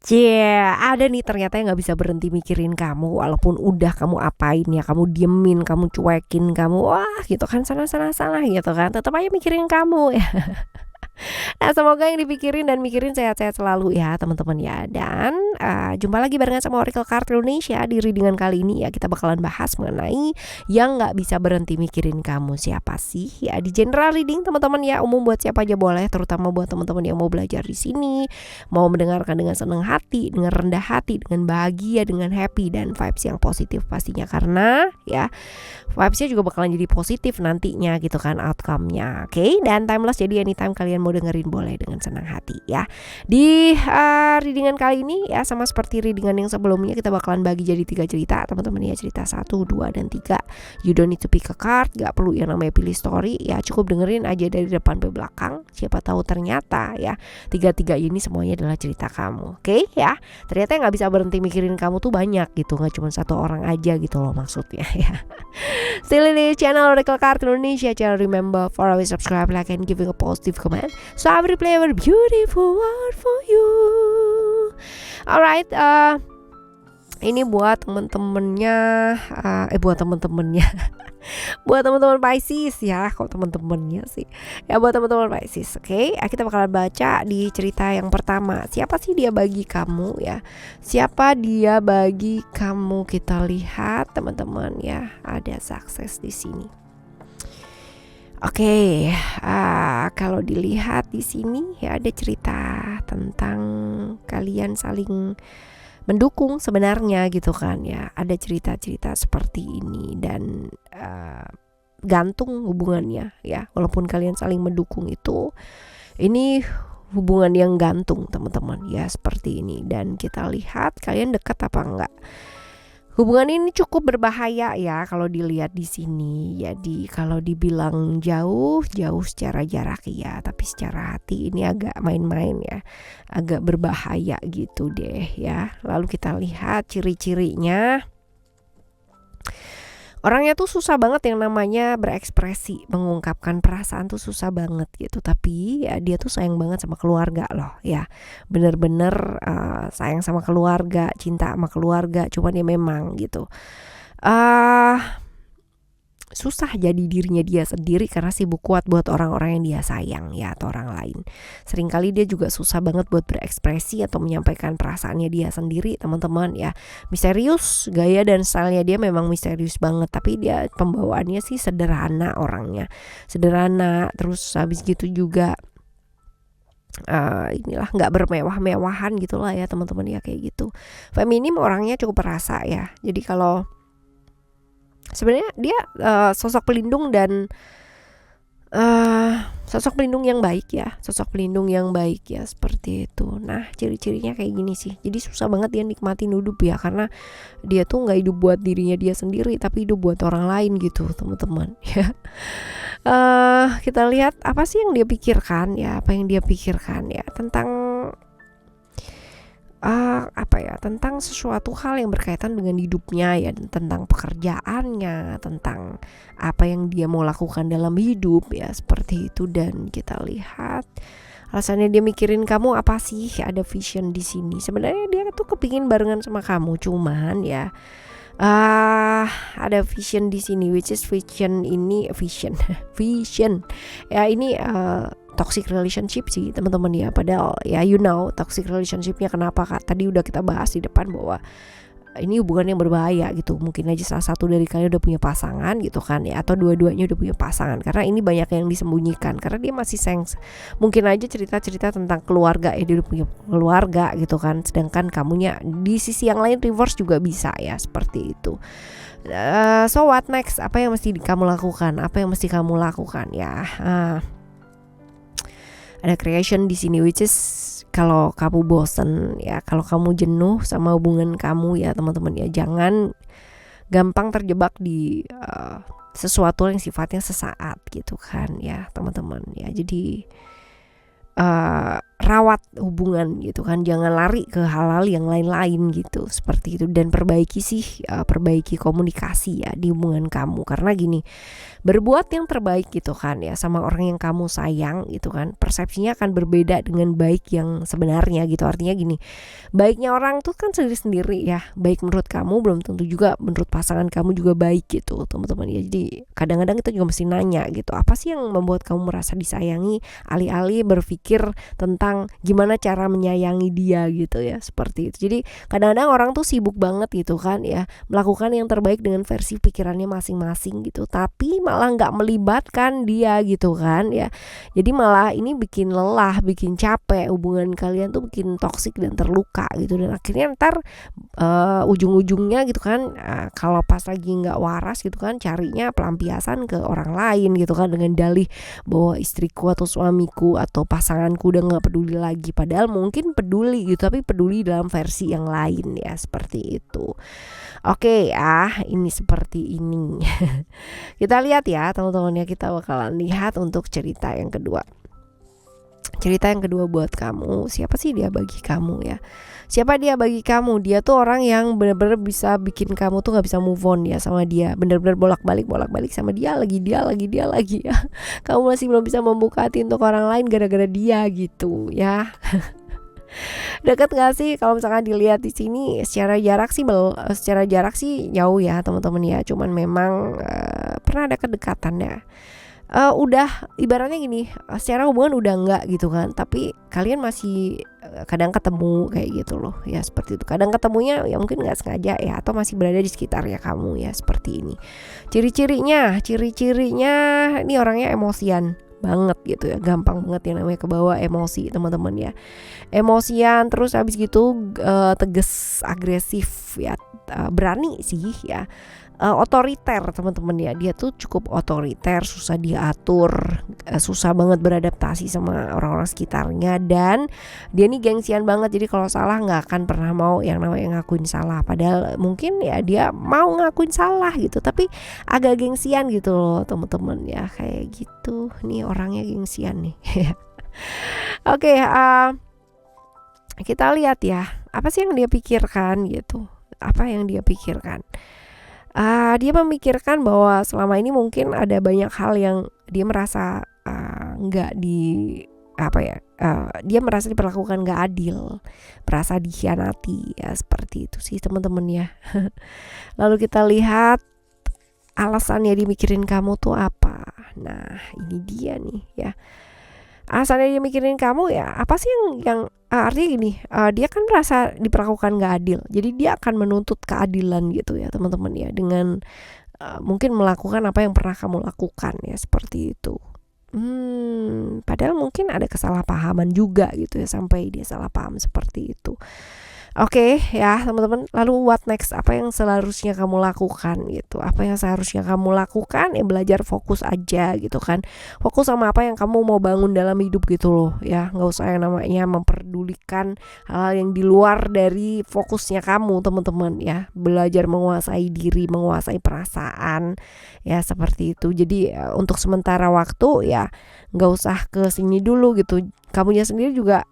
Cie, ada nih ternyata yang nggak bisa berhenti mikirin kamu walaupun udah kamu apain ya, kamu diemin, kamu cuekin, kamu wah gitu kan sana sana sana gitu kan, tetap aja mikirin kamu ya. Nah, semoga yang dipikirin dan mikirin sehat-sehat selalu ya teman-teman ya. Dan jumpa lagi barengan sama Oracle Card Indonesia. Di readingan kali ini ya kita bakalan bahas mengenai yang gak bisa berhenti mikirin kamu siapa sih. Ya di general reading teman-teman ya, umum buat siapa aja boleh, terutama buat teman-teman yang mau belajar di sini, mau mendengarkan dengan senang hati, dengan rendah hati, dengan bahagia, dengan happy dan vibes yang positif pastinya. Karena ya vibesnya juga bakalan jadi positif nantinya gitu kan outcome-nya. Oke, dan timeless, jadi anytime kalian mau dengerin boleh dengan senang hati ya. Di readingan kali ini ya sama seperti readingan yang sebelumnya, kita bakalan bagi jadi 3 cerita teman-teman ya. Cerita 1, 2, dan 3. You don't need to pick a card, gak perlu yang namanya pilih story ya, cukup dengerin aja dari depan ke belakang. Siapa tahu ternyata ya 3-3 ini semuanya adalah cerita kamu. Oke ya, ternyata yang gak bisa berhenti mikirin kamu tuh banyak gitu, gak cuma satu orang aja gitu loh maksudnya ya. Still in the channel Oracle Card Indonesia channel. Remember for always subscribe, like, and giving a positive comment, so I will play a beautiful word for you. Alright, ini buat temen-temennya, buat temen-temennya buat teman-teman Pisces ya, kok teman-temannya sih ya, buat teman-teman Pisces. Oke, kita bakalan baca di cerita yang pertama. Siapa sih dia bagi kamu ya? Siapa dia bagi kamu? Kita lihat teman-teman ya, ada sukses di sini. Oke, kalau dilihat di sini ya ada cerita tentang kalian saling mendukung sebenarnya gitu kan ya. Ada cerita-cerita seperti ini dan gantung hubungannya ya. Walaupun kalian saling mendukung itu, ini hubungan yang gantung teman-teman ya, seperti ini. Dan kita lihat kalian dekat apa enggak. Hubungan ini cukup berbahaya ya kalau dilihat di sini. Jadi kalau dibilang jauh secara jarak ya, tapi secara hati ini agak main-main ya, agak berbahaya gitu deh ya. Lalu kita lihat ciri-cirinya. Orangnya tuh susah banget yang namanya berekspresi, mengungkapkan perasaan tuh susah banget gitu. Tapi ya dia tuh sayang banget sama keluarga loh ya. Bener-bener sayang sama keluarga, cinta sama keluarga. Cuman ya memang gitu, susah jadi dirinya dia sendiri karena sibuk kuat buat orang-orang yang dia sayang ya, atau orang lain. Seringkali dia juga susah banget buat berekspresi atau menyampaikan perasaannya dia sendiri teman-teman ya. Misterius, gaya dan stylenya dia memang misterius banget, tapi dia pembawaannya sih sederhana orangnya. Sederhana, terus habis gitu juga inilah nggak bermewah-mewahan gitulah ya teman-teman ya, kayak gitu. Feminim, orangnya cukup perasa ya. Jadi kalau sebenarnya dia sosok pelindung dan sosok pelindung yang baik ya, sosok pelindung yang baik ya, seperti itu. Nah, ciri-cirinya kayak gini sih. Jadi susah banget dia nikmatin hidup ya, karena dia tuh nggak hidup buat dirinya dia sendiri, tapi hidup buat orang lain gitu teman-teman ya. Kita lihat apa sih yang dia pikirkan ya, apa yang dia pikirkan ya tentang tentang sesuatu hal yang berkaitan dengan hidupnya ya, tentang pekerjaannya, tentang apa yang dia mau lakukan dalam hidup ya, seperti itu. Dan kita lihat alasannya dia mikirin kamu apa sih? Ada vision di sini. Sebenarnya dia tuh kepingin barengan sama kamu, cuman ya ada vision di sini, which is vision ya, ini toxic relationship sih teman-teman ya. Padahal ya toxic relationshipnya kenapa Kak? Tadi udah kita bahas di depan bahwa ini hubungan yang berbahaya gitu. Mungkin aja salah satu dari kalian udah punya pasangan gitu kan ya, atau dua-duanya udah punya pasangan, karena ini banyak yang disembunyikan karena dia masih sayang. Mungkin aja cerita-cerita tentang keluarga ya, dia udah punya keluarga gitu kan, sedangkan kamunya di sisi yang lain reverse juga bisa ya, seperti itu. So what next? Apa yang mesti kamu lakukan? Apa yang mesti kamu lakukan ya? Ada creation di sini, which is kalau kamu bosen ya, kalau kamu jenuh sama hubungan kamu ya teman-teman ya, jangan gampang terjebak di sesuatu yang sifatnya sesaat gitu kan ya teman-teman ya. Jadi rawat hubungan gitu kan, jangan lari ke hal-hal yang lain-lain gitu, seperti itu. Dan perbaiki komunikasi ya di hubungan kamu, karena gini, berbuat yang terbaik gitu kan ya sama orang yang kamu sayang gitu kan, persepsinya akan berbeda dengan baik yang sebenarnya gitu. Artinya gini, baiknya orang tuh kan sendiri-sendiri ya, baik menurut kamu belum tentu juga menurut pasangan kamu juga baik gitu teman-teman ya. Jadi kadang-kadang kita juga mesti nanya gitu, apa sih yang membuat kamu merasa disayangi, alih-alih berpikir tentang gimana cara menyayangi dia gitu ya, seperti itu. Jadi kadang-kadang orang tuh sibuk banget gitu kan ya, melakukan yang terbaik dengan versi pikirannya masing-masing gitu, tapi malah nggak melibatkan dia gitu kan ya. Jadi malah ini bikin lelah, bikin capek, hubungan kalian tuh bikin toksik dan terluka gitu. Dan akhirnya ntar ujung-ujungnya gitu kan, kalau pas lagi nggak waras gitu kan, carinya pelampiasan ke orang lain gitu kan, dengan dalih bahwa istriku atau suamiku atau pasanganku udah nggak peduli lagi, padahal mungkin peduli gitu, tapi peduli dalam versi yang lain ya, seperti itu. Oke ya, ini seperti ini. Kita lihat ya teman-teman ya, kita bakalan lihat untuk cerita yang kedua. Cerita yang kedua buat kamu, siapa sih dia bagi kamu ya? Siapa dia bagi kamu? Dia tuh orang yang benar-benar bisa bikin kamu tuh nggak bisa move on ya sama dia, benar-benar bolak-balik sama dia lagi ya. Kamu masih belum bisa membuka hati untuk orang lain gara-gara dia gitu ya. Dekat gak sih kalau misalkan dilihat di sini? Secara jarak sih jauh ya teman-teman ya. Cuman memang pernah ada kedekatan ya. Udah ibaratnya gini, secara hubungan udah enggak gitu kan, tapi kalian masih kadang ketemu kayak gitu loh ya, seperti itu. Kadang ketemunya ya mungkin nggak sengaja ya, atau masih berada di sekitarnya kamu ya, seperti ini. Ciri-cirinya ini orangnya emosian banget gitu ya, gampang banget yang namanya kebawa emosi teman-teman ya. Emosian, terus habis gitu tegas, agresif ya, berani sih ya. Otoriter teman-teman ya, dia tuh cukup otoriter, susah diatur, susah banget beradaptasi sama orang-orang sekitarnya, dan dia nih gengsian banget. Jadi kalau salah nggak akan pernah mau yang namanya ngakuin salah, padahal mungkin ya dia mau ngakuin salah gitu, tapi agak gengsian gitu loh teman-teman ya, kayak gitu nih orangnya, gengsian nih. Oke, kita lihat ya, apa sih yang dia pikirkan gitu, apa yang dia pikirkan. Dia memikirkan bahwa selama ini mungkin ada banyak hal yang dia merasa nggak dia merasa diperlakukan nggak adil, merasa dikhianati ya, seperti itu sih teman-teman ya. Lalu kita lihat alasannya dia mikirin kamu tuh apa. Nah ini dia nih ya, alasannya dia mikirin kamu ya apa sih yang artinya gini, dia kan merasa diperlakukan gak adil, jadi dia akan menuntut keadilan gitu ya teman-teman ya, dengan mungkin melakukan apa yang pernah kamu lakukan ya, seperti itu. Padahal mungkin ada kesalahpahaman juga gitu ya, sampai dia salah paham seperti itu. Oke ya teman-teman, lalu what next? Apa yang seharusnya kamu lakukan gitu? Apa yang seharusnya kamu lakukan? Ya belajar fokus aja gitu kan. Fokus sama apa yang kamu mau bangun dalam hidup gitu loh ya. Gak usah yang namanya memperdulikan hal yang di luar dari fokusnya kamu teman-teman ya. Belajar menguasai diri, menguasai perasaan ya, seperti itu. Jadi untuk sementara waktu ya gak usah ke sini dulu gitu. Kamunya sendiri juga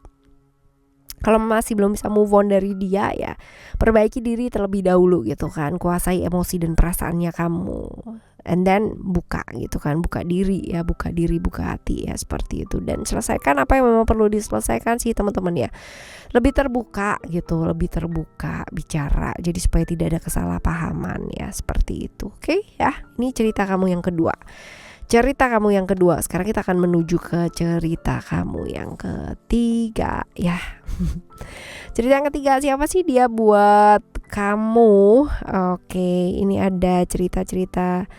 kalau masih belum bisa move on dari dia ya, perbaiki diri terlebih dahulu gitu kan, kuasai emosi dan perasaannya kamu, and then buka gitu kan, buka diri, buka hati ya, seperti itu. Dan selesaikan apa yang memang perlu diselesaikan sih teman-teman ya, lebih terbuka gitu, lebih terbuka bicara, jadi supaya tidak ada kesalahpahaman ya, seperti itu. Oke ya, ini cerita kamu yang kedua. Sekarang kita akan menuju ke cerita kamu yang ketiga ya. Cerita yang ketiga, siapa sih dia buat kamu? Oke, ini ada cerita-cerita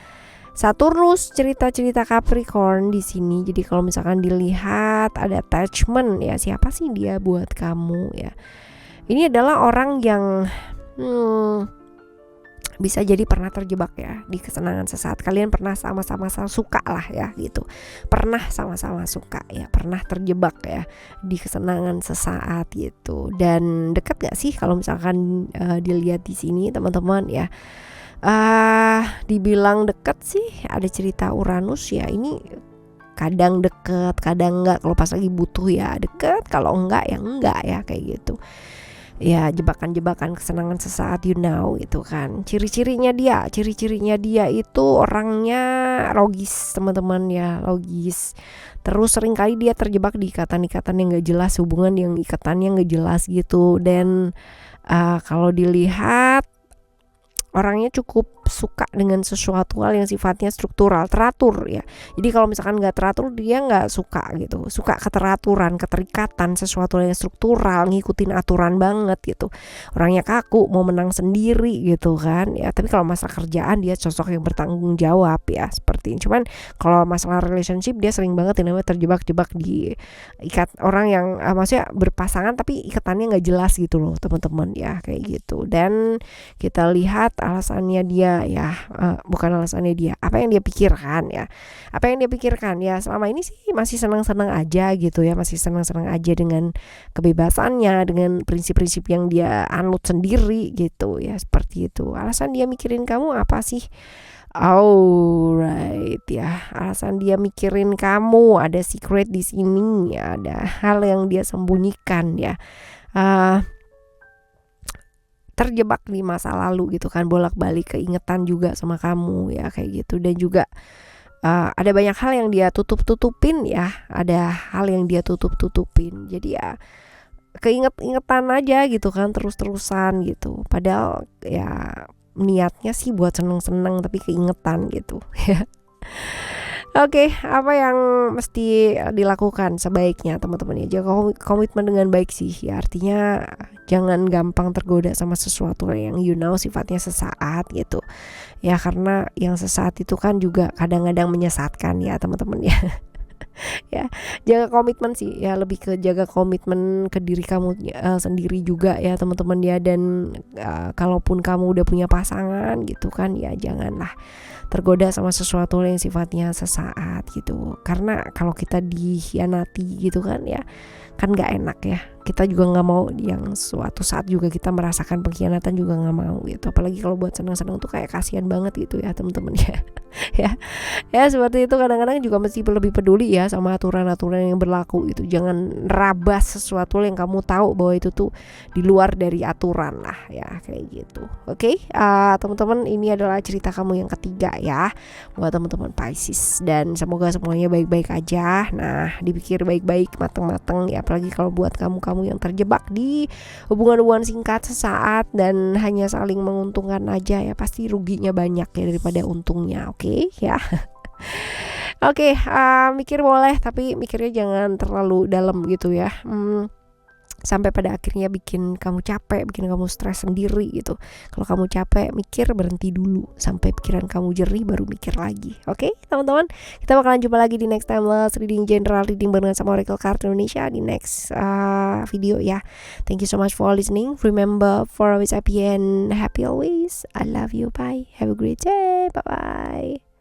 Saturnus, cerita-cerita Capricorn di sini. Jadi kalau misalkan dilihat ada attachment ya, siapa sih dia buat kamu ya? Ini adalah orang yang bisa jadi pernah terjebak ya di kesenangan sesaat. Kalian pernah sama-sama suka lah ya gitu, pernah sama-sama suka ya, pernah terjebak ya di kesenangan sesaat gitu. Dan dekat gak sih kalau misalkan dilihat di sini teman-teman ya? Dibilang dekat sih, ada cerita Uranus ya. Ini kadang deket, kadang enggak. Kalau pas lagi butuh ya deket, kalau enggak ya enggak ya, kayak gitu. Ya jebakan-jebakan kesenangan sesaat, gitu kan. Ciri-cirinya dia itu orangnya logis, teman-teman ya, logis. Terus seringkali dia terjebak di ikatan-ikatan yang gak jelas, hubungan yang ikatannya gak jelas gitu. Dan kalau dilihat orangnya cukup suka dengan sesuatu hal yang sifatnya struktural, teratur ya. Jadi kalau misalkan nggak teratur, dia nggak suka gitu. Suka keteraturan, keterikatan, sesuatu yang struktural, ngikutin aturan banget gitu. Orangnya kaku, mau menang sendiri gitu kan ya. Tapi kalau masalah kerjaan dia sosok yang bertanggung jawab ya, seperti ini. Cuman kalau masalah relationship dia sering banget yang namanya terjebak-jebak di orang yang maksudnya berpasangan tapi ikatannya nggak jelas gitu loh, teman-teman ya, kayak gitu. Dan kita lihat alasannya dia ya, bukan alasannya dia, apa yang dia pikirkan ya, selama ini sih masih senang-senang aja gitu ya, masih senang-senang aja dengan kebebasannya, dengan prinsip-prinsip yang dia anut sendiri gitu ya, seperti itu. Alasan dia mikirin kamu apa sih? Alright ya, alasan dia mikirin kamu ada secret di sini ya, ada hal yang dia sembunyikan ya. Terjebak di masa lalu gitu kan, bolak-balik keingetan juga sama kamu ya, kayak gitu. Dan juga ada banyak hal yang dia tutupin ya, jadi ya keingetan aja gitu kan, terus-terusan gitu, padahal ya niatnya sih buat seneng-seneng tapi keingetan gitu ya. Oke, apa yang mesti dilakukan sebaiknya teman-teman ya? Jaga komitmen dengan baik sih ya, artinya jangan gampang tergoda sama sesuatu yang sifatnya sesaat gitu ya, karena yang sesaat itu kan juga kadang-kadang menyesatkan ya, teman-teman ya. Ya, jaga komitmen sih ya, lebih ke jaga komitmen ke diri kamu sendiri juga ya, teman-teman ya. Dan kalaupun kamu udah punya pasangan gitu kan ya, janganlah tergoda sama sesuatu yang sifatnya sesaat gitu, karena kalau kita dikhianati gitu kan ya, kan nggak enak ya. Kita juga nggak mau yang suatu saat juga kita merasakan pengkhianatan, juga nggak mau gitu. Apalagi kalau buat senang-senang tuh kayak kasihan banget gitu ya, teman-teman ya. ya seperti itu. Kadang-kadang juga mesti lebih peduli ya sama aturan-aturan yang berlaku gitu. Jangan rabas sesuatu yang kamu tahu bahwa itu tuh di luar dari aturan lah ya, kayak gitu. Oke, teman-teman, ini adalah cerita kamu yang ketiga ya buat teman-teman Pisces, dan semoga semuanya baik-baik aja. Nah, dipikir baik-baik, matang-matang ya, apalagi kalau buat kamu yang terjebak di hubungan-hubungan singkat sesaat dan hanya saling menguntungkan aja ya, pasti ruginya banyak ya daripada untungnya. Oke ya. Oke, mikir boleh, tapi mikirnya jangan terlalu dalam gitu ya. Sampai pada akhirnya bikin kamu capek, bikin kamu stres sendiri gitu. Kalau kamu capek mikir, berhenti dulu sampai pikiran kamu jernih, baru mikir lagi. Oke, teman-teman, kita bakalan jumpa lagi di next timeless reading, general reading barengan sama Oracle Card Indonesia di next video ya. Thank you so much for listening. Remember, for always happy and happy always. I love you. Bye. Have a great day. Bye bye.